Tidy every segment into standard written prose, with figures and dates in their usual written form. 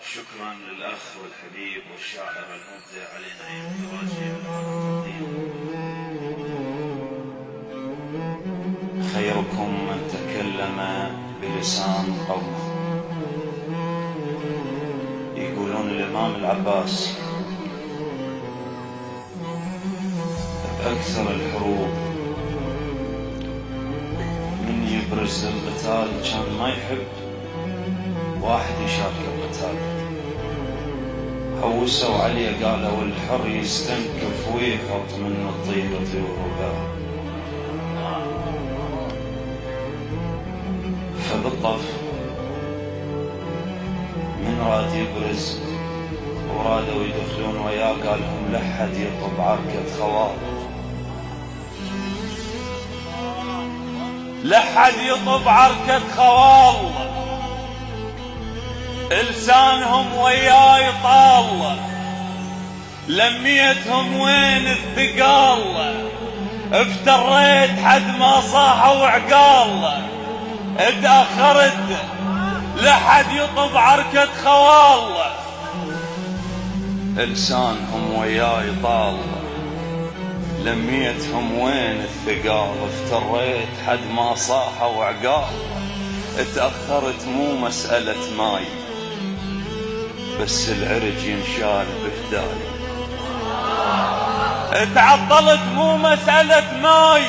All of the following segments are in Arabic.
شكرا للأخ والحبيب والشاعر المبدع علي نعيم الدراجي والتقديم. خيركم من تكلم بلسان قومه. يقولون الإمام العباس بأكثر الحروب من يبرز القتال كان ما يحب واحد يشارك القتال. هوسوا عليه قالوا الحر يستنكف ويحط من الطيبة والرباء. فبالطف من راد يبرز ورادوا يدخلون وياه قال لهم لحد يطب عركة خوال، لحد يطب عركة خوال، لسانهم وياي طال، لميتهم وين الثقال، افتريت حد ما صاحوا وعقال، اتأخرت لحد يطب عركة خوال، لسانهم وياي طال، لميتهم وين الثقال، افتريت حد ما صاحوا وعقال، اتأخرت مو مسألة ماي بس العرج ينشال بهداي، اتعطلت مو مسألة ماي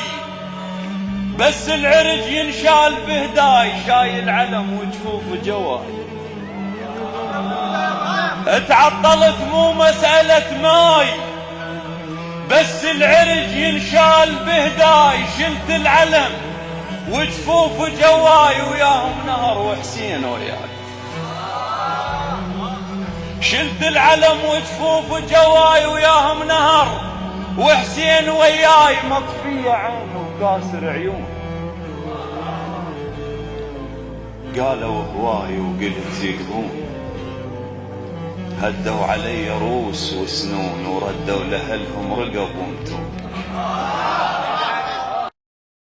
بس العرج ينشال بهداي، شايل علم وجفوف جواي، اتعطلت مو مسألة ماي بس العرج ينشال بهداي، شلت العلم وجفوف جواي وياهم نهر وحسين وياي، شلت العلم وجفوف جواي وياهم نهر وحسين وياي، مطفية عين وكاسر عيون، قالوا هواي وقلت يقبون، هدوا علي روس وسنون وردوا لأهلهم رقب ومتون.